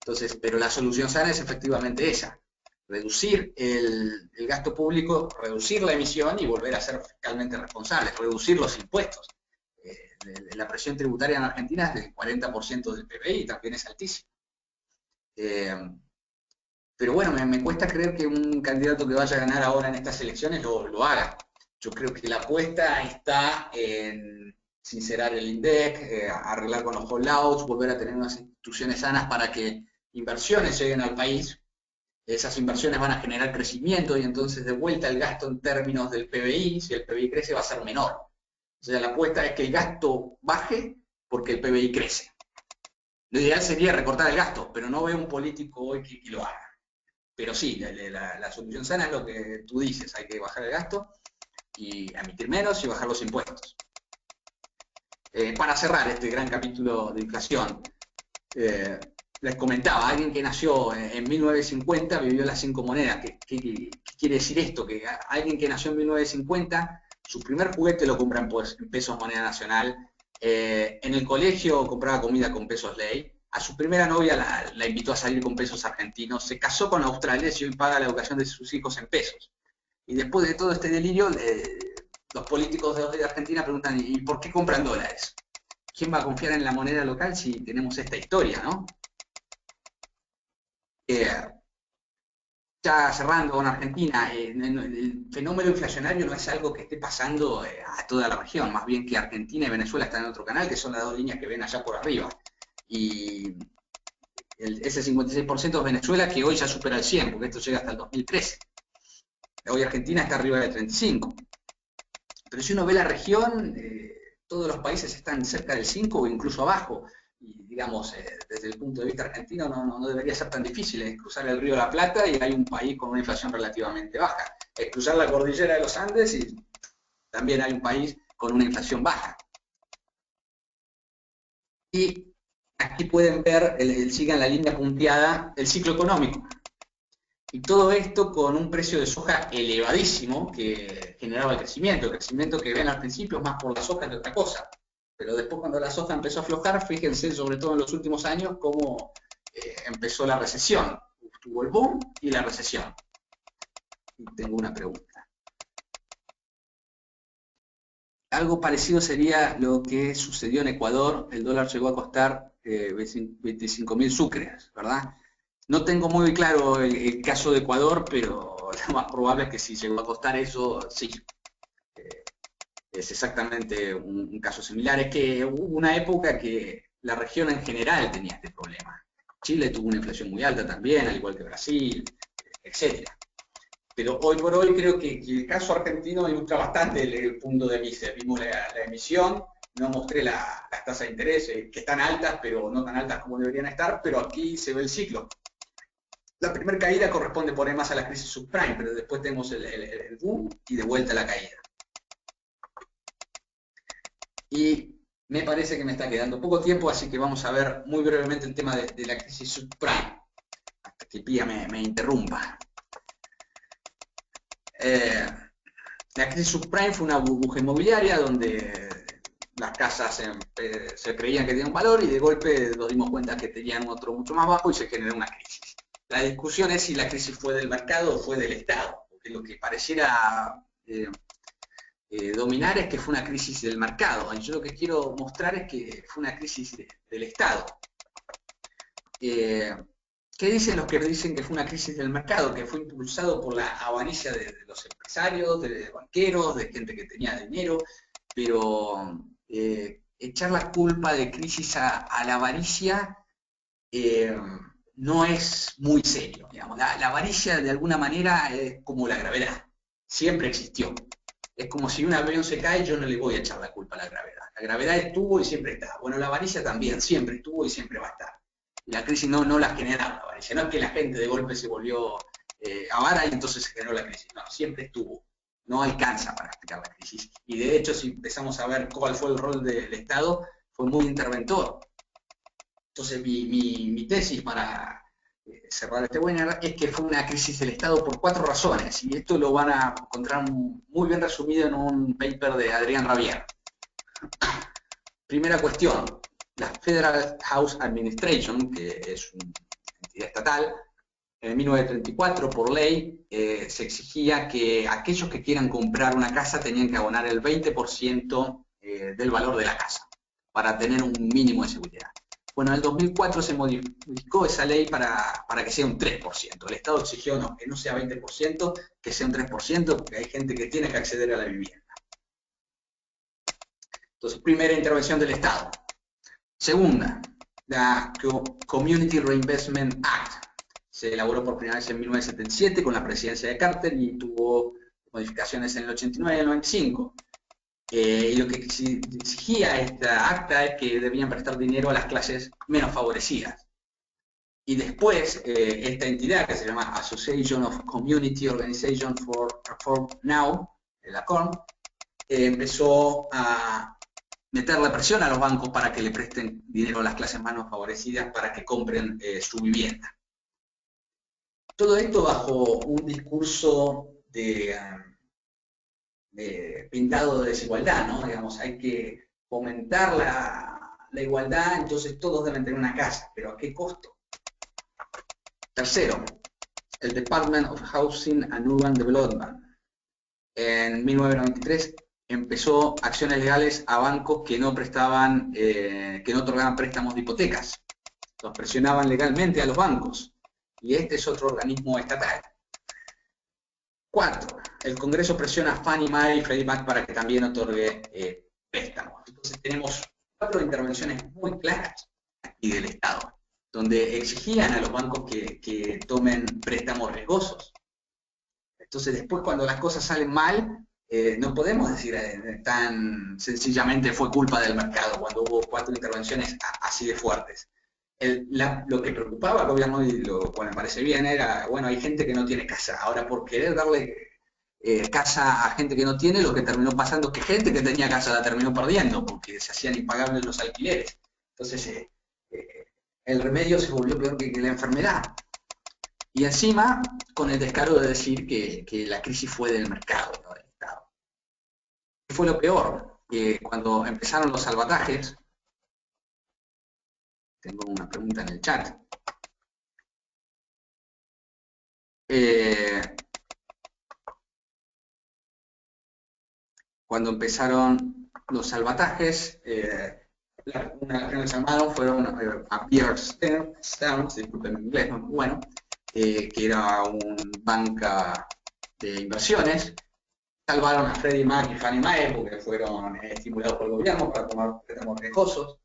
Entonces, pero la solución sana es efectivamente esa. Reducir el gasto público, reducir la emisión y volver a ser fiscalmente responsables. Reducir los impuestos. La presión tributaria en Argentina es del 40% del PBI, también es altísimo. Pero bueno, me cuesta creer que un candidato que vaya a ganar ahora en estas elecciones lo haga. Yo creo que la apuesta está en sincerar el INDEC, arreglar con los holdouts, volver a tener unas instituciones sanas para que inversiones lleguen al país. Esas inversiones van a generar crecimiento y entonces de vuelta el gasto en términos del PBI, si el PBI crece, va a ser menor. O sea, la apuesta es que el gasto baje porque el PBI crece. Lo ideal sería recortar el gasto, pero no veo un político hoy que lo haga. Pero sí, la solución sana es lo que tú dices, hay que bajar el gasto y emitir menos y bajar los impuestos. Para cerrar este gran capítulo de inflación, les comentaba, alguien que nació en 1950 vivió las 5 monedas. ¿Qué quiere decir esto? Que alguien que nació en 1950, su primer juguete lo compra en pesos moneda nacional, en el colegio compraba comida con pesos ley, a su primera novia la invitó a salir con pesos argentinos, se casó con australianos y hoy paga la educación de sus hijos en pesos. Y después de todo este delirio, los políticos de Argentina preguntan, ¿y por qué compran dólares? ¿Quién va a confiar en la moneda local si tenemos esta historia, no? Ya cerrando con Argentina, el fenómeno inflacionario no es algo que esté pasando a toda la región, más bien que Argentina y Venezuela están en otro canal, que son las dos líneas que ven allá por arriba. Y ese 56% es Venezuela, que hoy ya supera el 100%, porque esto llega hasta el 2013. Hoy Argentina está arriba del 35%. Pero si uno ve la región, todos los países están cerca del 5% o incluso abajo. Y digamos, desde el punto de vista argentino no debería ser tan difícil. Es cruzar el río de la Plata y hay un país con una inflación relativamente baja. Es cruzar la cordillera de los Andes y también hay un país con una inflación baja. Y aquí pueden ver, sigan la línea punteada, el ciclo económico. Y todo esto con un precio de soja elevadísimo que generaba el crecimiento que ven al principio es más por la soja que otra cosa. Pero después cuando la soja empezó a aflojar, fíjense sobre todo en los últimos años cómo empezó la recesión. Tuvo el boom y la recesión. Y tengo una pregunta. Algo parecido sería lo que sucedió en Ecuador. El dólar llegó a costar 25.000 sucres, ¿verdad? No tengo muy claro el caso de Ecuador, pero lo más probable es que si llegó a costar eso, sí. Es exactamente un caso similar. Es que hubo una época que la región en general tenía este problema. Chile tuvo una inflación muy alta también, al igual que Brasil, etc. Pero hoy por hoy creo que el caso argentino ilustra bastante el punto de Mises. Vimos la emisión, no mostré las tasas de interés, que están altas, pero no tan altas como deberían estar, pero aquí se ve el ciclo. La primera caída corresponde por ahí más a la crisis subprime, pero después tenemos el boom y de vuelta la caída. Y me parece que me está quedando poco tiempo, así que vamos a ver muy brevemente el tema de la crisis subprime, hasta que Pía me interrumpa. La crisis subprime fue una burbuja inmobiliaria donde las casas se creían que tenían valor y de golpe nos dimos cuenta que tenían otro mucho más bajo y se generó una crisis. La discusión es si la crisis fue del mercado o fue del Estado, porque lo que pareciera dominar es que fue una crisis del mercado. Y yo lo que quiero mostrar es que fue una crisis del Estado. ¿Qué dicen los que dicen que fue una crisis del mercado? Que fue impulsado por la avaricia de los empresarios, de banqueros, de gente que tenía dinero, pero echar la culpa de crisis a la avaricia no es muy serio. Digamos. La avaricia de alguna manera es como la gravedad, siempre existió. Es como si un avión se cae, yo no le voy a echar la culpa a la gravedad. La gravedad estuvo y siempre está. Bueno, la avaricia también siempre estuvo y siempre va a estar. Y la crisis no la generaba la avaricia. No es que la gente de golpe se volvió avara y entonces se generó la crisis. No, siempre estuvo. No alcanza para explicar la crisis. Y de hecho, si empezamos a ver cuál fue el rol del Estado, fue muy interventor. Entonces, mi tesis para cerrar este webinar es que fue una crisis del Estado por 4 razones, y esto lo van a encontrar muy bien resumido en un paper de Adrián Rabier. Primera cuestión, la Federal House Administration, que es una entidad estatal, en 1934, por ley, se exigía que aquellos que quieran comprar una casa tenían que abonar el 20% del valor de la casa, para tener un mínimo de seguridad. Bueno, en el 2004 se modificó esa ley para que sea un 3%. El Estado exigió que no sea 20%, que sea un 3%, porque hay gente que tiene que acceder a la vivienda. Entonces, primera intervención del Estado. Segunda, la Community Reinvestment Act. Se elaboró por primera vez en 1977 con la presidencia de Carter y tuvo modificaciones en el 89 y el 95. Y lo que exigía esta acta es que debían prestar dinero a las clases menos favorecidas. Y después, esta entidad que se llama Association of Community Organization for Reform Now, la ACORN, empezó a meterle presión a los bancos para que le presten dinero a las clases menos favorecidas para que compren su vivienda. Todo esto bajo un discurso pintado de desigualdad, ¿no? Digamos, hay que fomentar la igualdad, entonces todos deben tener una casa, pero ¿a qué costo? Tercero, el Department of Housing and Urban Development. En 1993 empezó acciones legales a bancos que no prestaban, que no otorgaban préstamos de hipotecas. Los presionaban legalmente a los bancos. Y este es otro organismo estatal. Cuatro, el Congreso presiona a Fannie Mae y Freddie Mac para que también otorgue préstamos. Entonces tenemos 4 intervenciones muy claras aquí del Estado, donde exigían a los bancos que tomen préstamos riesgosos. Entonces después cuando las cosas salen mal, no podemos decir tan sencillamente fue culpa del mercado cuando hubo 4 intervenciones así de fuertes. Lo que preocupaba al gobierno, y lo cual me parece bien, era, bueno, hay gente que no tiene casa. Ahora, por querer darle casa a gente que no tiene, lo que terminó pasando es que gente que tenía casa la terminó perdiendo, porque se hacían impagables los alquileres. Entonces, el remedio se volvió peor que la enfermedad. Y encima, con el descaro de decir que la crisis fue del mercado, no del Estado. ¿Qué fue lo peor? Que cuando empezaron los salvatajes, tengo una pregunta en el chat. Cuando empezaron los salvatajes, una de las que nos llamaron fueron a Bear Stearns, disculpen mi inglés, no, bueno, que era un banca de inversiones. Salvaron a Freddie Mac y Fannie Mae porque fueron estimulados por el gobierno para tomar préstamos riesgosos.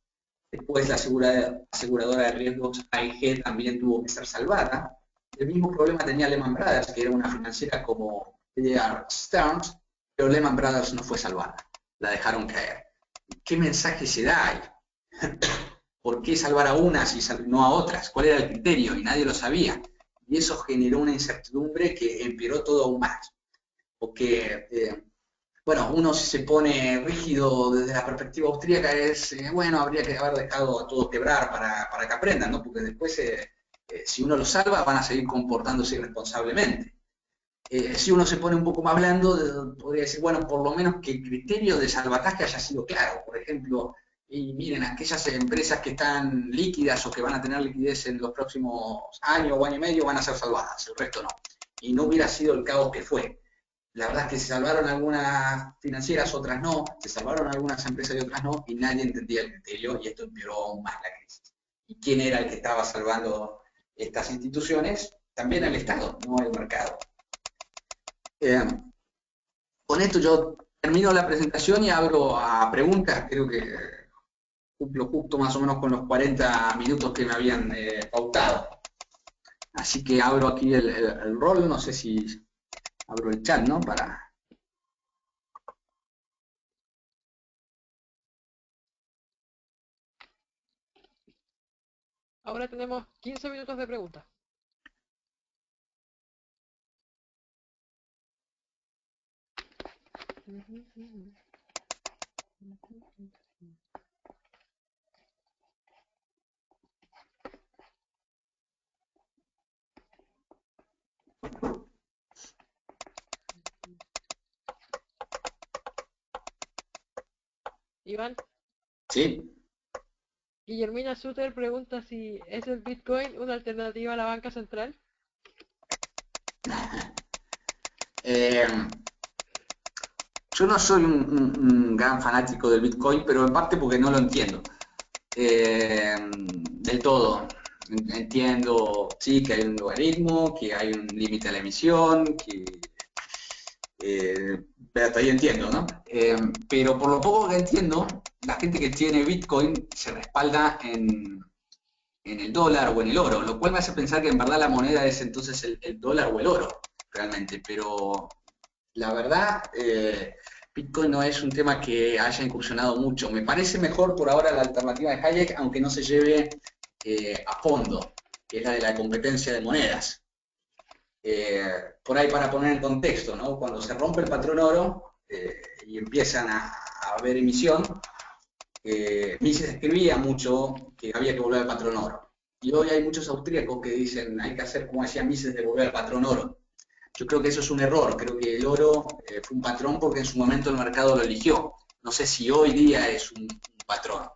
Después la aseguradora de riesgos AIG también tuvo que ser salvada. El mismo problema tenía Lehman Brothers, que era una financiera como Bear Stearns, pero Lehman Brothers no fue salvada. La dejaron caer. ¿Qué mensaje se da ahí? ¿Por qué salvar a unas y no a otras? ¿Cuál era el criterio? Y nadie lo sabía. Y eso generó una incertidumbre que empeoró todo aún más. Porque, bueno, uno se pone rígido desde la perspectiva austríaca, es, bueno, habría que haber dejado a todos quebrar para que aprendan, ¿no? Porque después, si uno los salva, van a seguir comportándose irresponsablemente. Si uno se pone un poco más blando, podría decir, bueno, por lo menos que el criterio de salvataje haya sido claro. Por ejemplo, y miren, aquellas empresas que están líquidas o que van a tener liquidez en los próximos años o año y medio van a ser salvadas, el resto no. Y no hubiera sido el caos que fue. La verdad es que se salvaron algunas financieras, otras no, se salvaron algunas empresas y otras no, y nadie entendía el criterio, y esto empeoró aún más la crisis. ¿Y quién era el que estaba salvando estas instituciones? También el Estado, no el mercado. Con esto yo termino la presentación y abro a preguntas. Creo que cumplo justo más o menos con los 40 minutos que me habían pautado. Así que abro aquí el rol, no sé si abro el chat, ¿no? Ahora tenemos 15 minutos de preguntas. Iván. Sí. Guillermina Suter pregunta si es el Bitcoin una alternativa a la banca central. Yo no soy un gran fanático del Bitcoin, pero en parte porque no lo entiendo del todo. Entiendo, sí, que hay un logaritmo, que hay un límite a la emisión, hasta ahí entiendo, ¿no? Pero por lo poco que entiendo, la gente que tiene Bitcoin se respalda en el dólar o en el oro, lo cual me hace pensar que en verdad la moneda es entonces el dólar o el oro, realmente. Pero la verdad, Bitcoin no es un tema que haya incursionado mucho. Me parece mejor por ahora la alternativa de Hayek, aunque no se lleve a fondo, que es la de la competencia de monedas. Por ahí para poner en contexto, ¿no? Cuando se rompe el patrón oro y empiezan a haber emisión, Mises escribía mucho que había que volver al patrón oro. Y hoy hay muchos austríacos que dicen hay que hacer como decía Mises de volver al patrón oro. Yo creo que eso es un error. Creo que el oro fue un patrón porque en su momento el mercado lo eligió. No sé si hoy día es un patrón.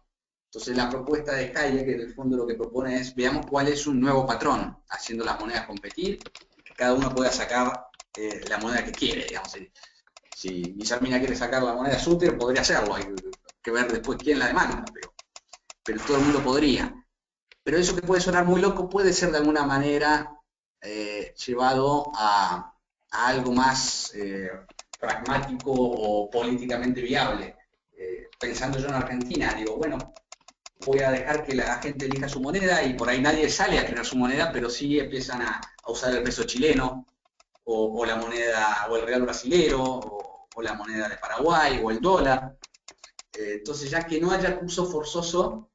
Entonces la propuesta de Hayek, en el fondo lo que propone es, veamos cuál es un nuevo patrón, haciendo las monedas competir, que cada uno pueda sacar la moneda que quiere, digamos. Si Guillermina quiere sacar la moneda Suter, podría hacerlo, hay que ver después quién la demanda, pero todo el mundo podría. Pero eso que puede sonar muy loco puede ser de alguna manera llevado a algo más pragmático o políticamente viable. Pensando yo en Argentina, digo, bueno, voy a dejar que la gente elija su moneda y por ahí nadie sale a crear su moneda, pero sí empiezan a usar el peso chileno o la moneda o el real brasilero o la moneda de Paraguay o el dólar. Entonces ya que no haya uso forzoso,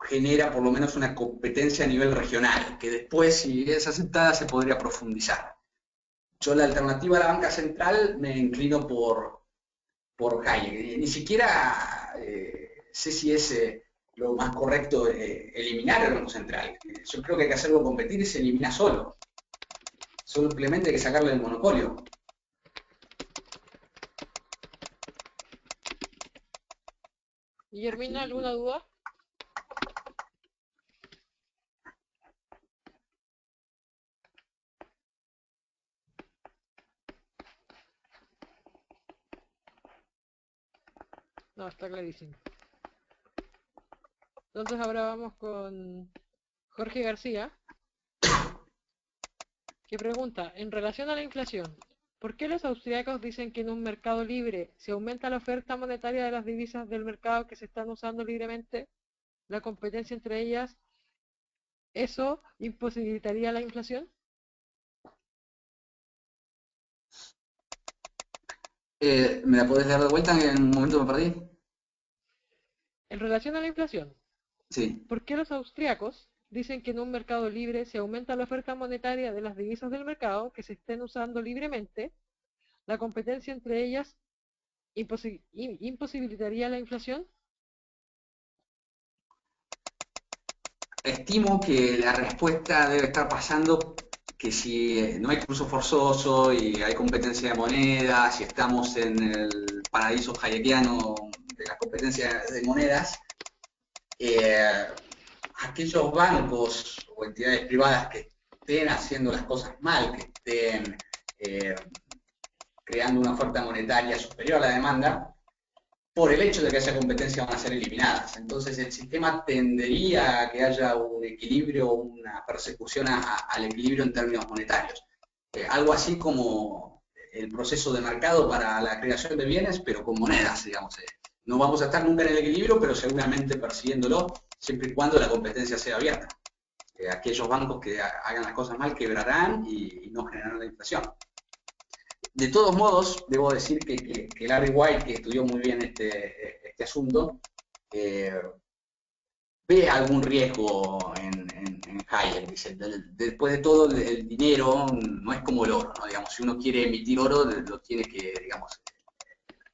genera por lo menos una competencia a nivel regional, que después, si es aceptada, se podría profundizar. Yo la alternativa a la banca central me inclino por Hayek. Ni siquiera sé si es lo más correcto eliminar el Banco Central. Yo creo que hay que hacerlo competir y se elimina solo. Simplemente hay que sacarle el monopolio. Guillermina, ¿alguna duda? No, está clarísimo. Entonces ahora vamos con Jorge García, que pregunta, en relación a la inflación, ¿por qué los austríacos dicen que en un mercado libre se aumenta la oferta monetaria de las divisas del mercado que se están usando libremente, la competencia entre ellas, eso imposibilitaría la inflación? ¿Me la podés dar de vuelta? En un momento me perdí. En relación a la inflación, Sí. ¿por qué los austríacos dicen que en un mercado libre se aumenta la oferta monetaria de las divisas del mercado que se estén usando libremente, la competencia entre ellas imposibilitaría la inflación? Estimo que la respuesta debe estar pasando que si no hay uso forzoso y hay competencia de monedas, si estamos en el paraíso hayekiano de la competencia de monedas, aquellos bancos o entidades privadas que estén haciendo las cosas mal, que estén creando una oferta monetaria superior a la demanda, por el hecho de que haya competencia van a ser eliminadas. Entonces el sistema tendería a que haya un equilibrio, una persecución al equilibrio en términos monetarios. Algo así como el proceso de mercado para la creación de bienes, pero con monedas, digamos. No vamos a estar nunca en el equilibrio, pero seguramente persiguiéndolo, siempre y cuando la competencia sea abierta. Aquellos bancos que hagan las cosas mal quebrarán y no generarán la inflación. De todos modos, debo decir que Larry White, que estudió muy bien este asunto, ve algún riesgo en Hayek. Dice, después de todo, el dinero no es como el oro, ¿no? Digamos, si uno quiere emitir oro, lo tiene que, digamos,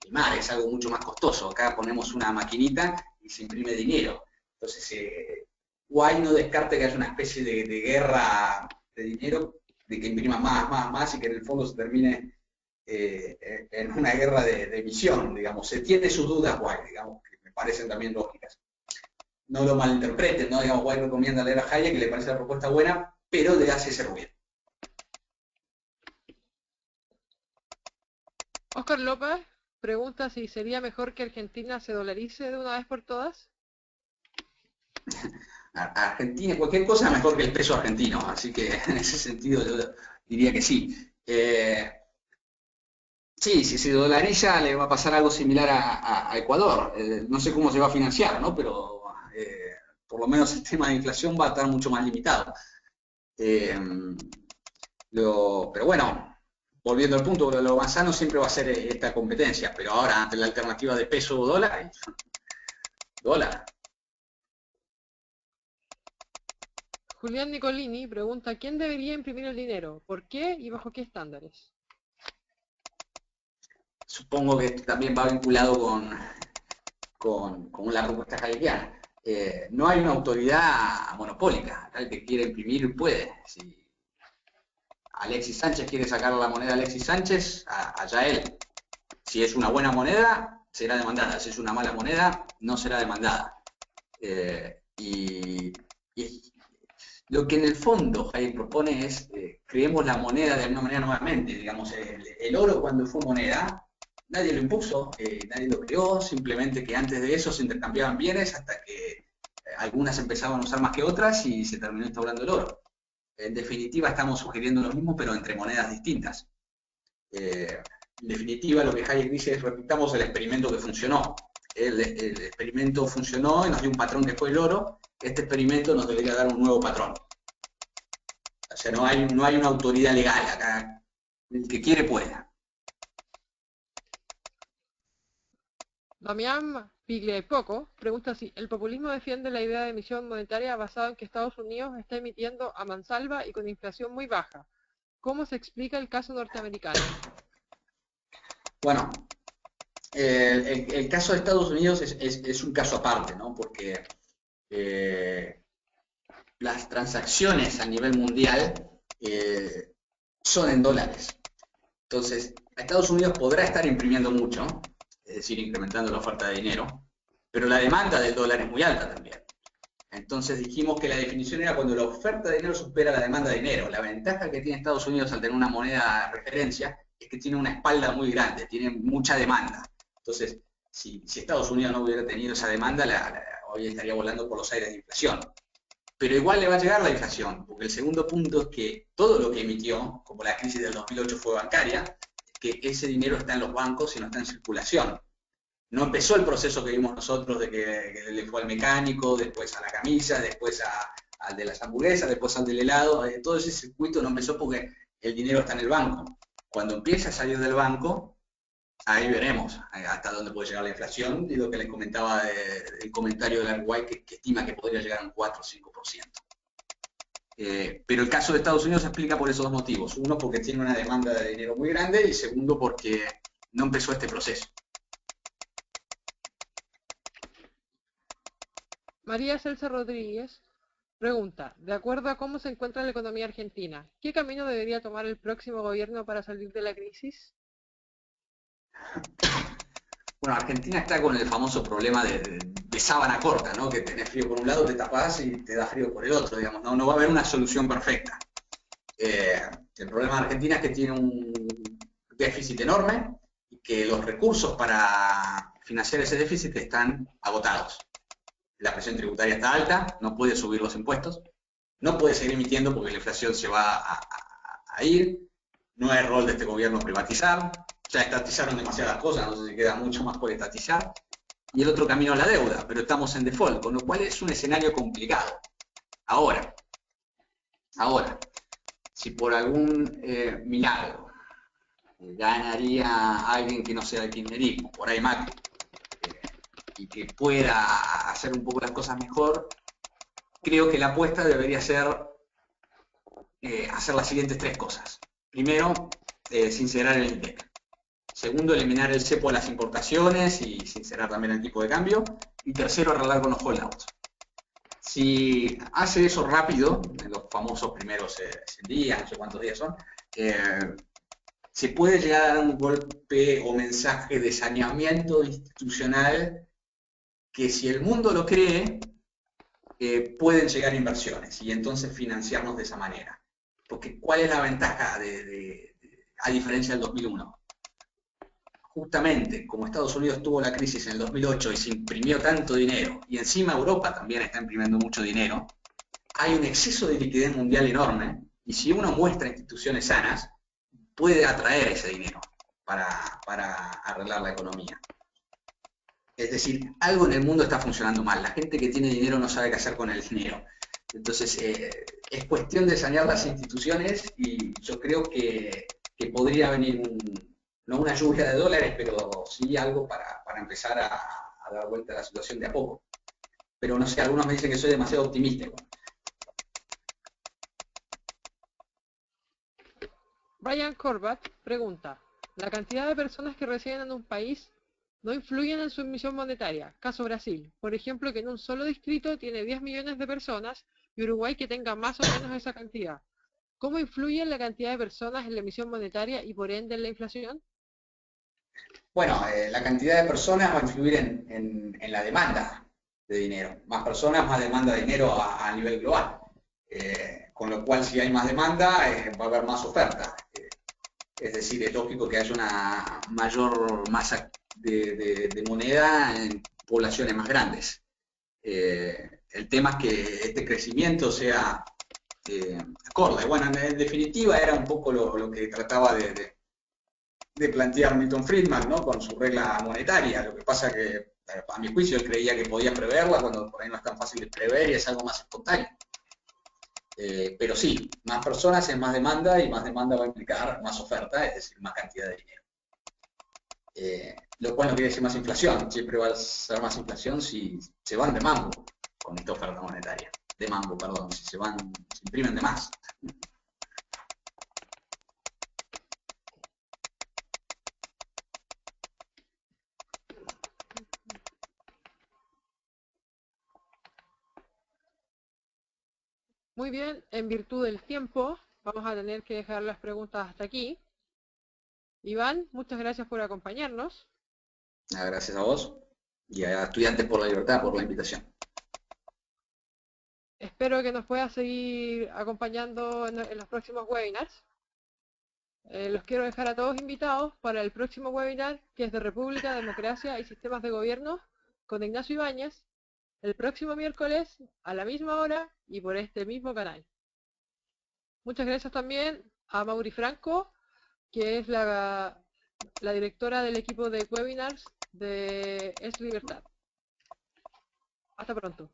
quemar, es algo mucho más costoso. Acá ponemos una maquinita y se imprime dinero. Entonces, White no descarta que haya una especie de guerra de dinero, de que imprima más, y que en el fondo se termine en una guerra de emisión, digamos. Se tiene sus dudas White, digamos, que me parecen también lógicas. No lo malinterpreten, ¿no? Digamos, White recomienda leer a Hayek, que le parece la propuesta buena, pero le hace ese ruido. Oscar López pregunta si sería mejor que Argentina se dolarice de una vez por todas. Argentina, cualquier cosa mejor que el peso argentino, así que en ese sentido yo diría que sí. Sí, si se dolariza le va a pasar algo similar a Ecuador. No sé cómo se va a financiar, ¿no? Pero por lo menos el tema de inflación va a estar mucho más limitado. Pero bueno, volviendo al punto, lo más sano siempre va a ser esta competencia, pero ahora ante la alternativa de peso o dólar, dólar. Julián Nicolini pregunta, ¿quién debería imprimir el dinero? ¿Por qué y bajo qué estándares? Supongo que esto también va vinculado con la propuesta hayekiana. No hay una autoridad monopólica, el que quiere imprimir puede. Si Alexis Sánchez quiere sacar la moneda a Alexis Sánchez, allá él. Si es una buena moneda, será demandada. Si es una mala moneda, no será demandada. Y lo que en el fondo Hayek propone es, creemos la moneda de alguna manera nuevamente. Digamos, el oro cuando fue moneda, nadie lo impuso, nadie lo creó, simplemente que antes de eso se intercambiaban bienes hasta que algunas empezaban a usar más que otras y se terminó instaurando el oro. En definitiva, estamos sugiriendo lo mismo, pero entre monedas distintas. En definitiva, lo que Hayek dice es, repitamos el experimento que funcionó. El experimento funcionó y nos dio un patrón que fue el oro. Este experimento nos debería dar un nuevo patrón. O sea, no hay una autoridad legal acá. El que quiere puede. Damián Pigliapoco pregunta si el populismo defiende la idea de emisión monetaria basada en que Estados Unidos está emitiendo a mansalva y con inflación muy baja. ¿Cómo se explica el caso norteamericano? Bueno, el caso de Estados Unidos es un caso aparte, ¿no? Porque las transacciones a nivel mundial son en dólares. Entonces, Estados Unidos podrá estar imprimiendo mucho, es decir, incrementando la oferta de dinero, pero la demanda del dólar es muy alta también. Entonces dijimos que la definición era cuando la oferta de dinero supera la demanda de dinero. La ventaja que tiene Estados Unidos al tener una moneda de referencia es que tiene una espalda muy grande, tiene mucha demanda. Entonces, si Estados Unidos no hubiera tenido esa demanda, hoy estaría volando por los aires de inflación. Pero igual le va a llegar la inflación, porque el segundo punto es que todo lo que emitió, como la crisis del 2008 fue bancaria, es que ese dinero está en los bancos y no está en circulación. No empezó el proceso que vimos nosotros de que le fue al mecánico, después a la camisa, después al de las hamburguesas, después al del helado. Todo ese circuito no empezó porque el dinero está en el banco. Cuando empieza a salir del banco, ahí veremos hasta dónde puede llegar la inflación y lo que les comentaba del comentario de la Uruguay que estima que podría llegar a un 4 o 5%. Pero el caso de Estados Unidos se explica por esos dos motivos. Uno, porque tiene una demanda de dinero muy grande y segundo, porque no empezó este proceso. María Celsa Rodríguez pregunta, de acuerdo a cómo se encuentra la economía argentina, ¿qué camino debería tomar el próximo gobierno para salir de la crisis? Bueno, Argentina está con el famoso problema de sábana corta, ¿no? Que tenés frío por un lado, te tapás y te da frío por el otro, digamos. No va a haber una solución perfecta. El problema de Argentina es que tiene un déficit enorme y que los recursos para financiar ese déficit están agotados. La presión tributaria está alta, no puede subir los impuestos, no puede seguir emitiendo porque la inflación se va a ir, no es rol de este gobierno privatizar, ya estatizaron demasiadas cosas, no sé si queda mucho más por estatizar, y el otro camino es la deuda, pero estamos en default, con lo cual es un escenario complicado. Ahora, si por algún milagro ganaría alguien que no sea el kirchnerismo, por ahí Macri, y que pueda hacer un poco las cosas mejor, creo que la apuesta debería ser hacer las siguientes tres cosas. Primero, sincerar el INDEC. Segundo, eliminar el cepo a las importaciones y sincerar también el tipo de cambio. Y tercero, arreglar con los holdouts. Si hace eso rápido, en los famosos primeros 100 días, no sé cuántos días son, se puede llegar a dar un golpe o mensaje de saneamiento institucional que si el mundo lo cree, pueden llegar inversiones y entonces financiarnos de esa manera. Porque ¿cuál es la ventaja a diferencia del 2001? Justamente, como Estados Unidos tuvo la crisis en el 2008 y se imprimió tanto dinero, y encima Europa también está imprimiendo mucho dinero, hay un exceso de liquidez mundial enorme, y si uno muestra instituciones sanas, puede atraer ese dinero para arreglar la economía. Es decir, algo en el mundo está funcionando mal. La gente que tiene dinero no sabe qué hacer con el dinero. Entonces, es cuestión de sanear las instituciones y yo creo que podría venir, no una lluvia de dólares, pero sí algo para empezar a dar vuelta a la situación de a poco. Pero no sé, algunos me dicen que soy demasiado optimista. Brian Corbat pregunta, ¿la cantidad de personas que residen en un país no influyen en su emisión monetaria? Caso Brasil, por ejemplo, que en un solo distrito tiene 10 millones de personas y Uruguay que tenga más o menos esa cantidad. ¿Cómo influye la cantidad de personas en la emisión monetaria y por ende en la inflación? Bueno, la cantidad de personas va a influir en la demanda de dinero. Más personas, más demanda de dinero a nivel global. Con lo cual, si hay más demanda, va a haber más oferta. Es decir, es lógico que haya una mayor masa de moneda en poblaciones más grandes. El tema es que este crecimiento sea acorde. Bueno, en definitiva era un poco lo que trataba de plantear Milton Friedman, ¿no? Con su regla monetaria. Lo que pasa que, a mi juicio, él creía que podía preverla cuando por ahí no es tan fácil de prever y es algo más espontáneo. Pero sí, más personas es más demanda y más demanda va a implicar más oferta, es decir, más cantidad de dinero. Lo cual no quiere decir más inflación, siempre va a ser más inflación si se van de mambo con esta oferta monetaria. De mambo, perdón, si se imprimen de más. Muy bien, en virtud del tiempo, vamos a tener que dejar las preguntas hasta aquí. Iván, muchas gracias por acompañarnos. Gracias a vos y a Estudiantes por la Libertad por la invitación. Espero que nos puedas seguir acompañando en los próximos webinars. Los quiero dejar a todos invitados para el próximo webinar, que es de República, Democracia y Sistemas de Gobierno, con Ignacio Ibáñez, el próximo miércoles a la misma hora y por este mismo canal. Muchas gracias también a Mauri Franco, que es la directora del equipo de webinars de Es Libertad. Hasta pronto.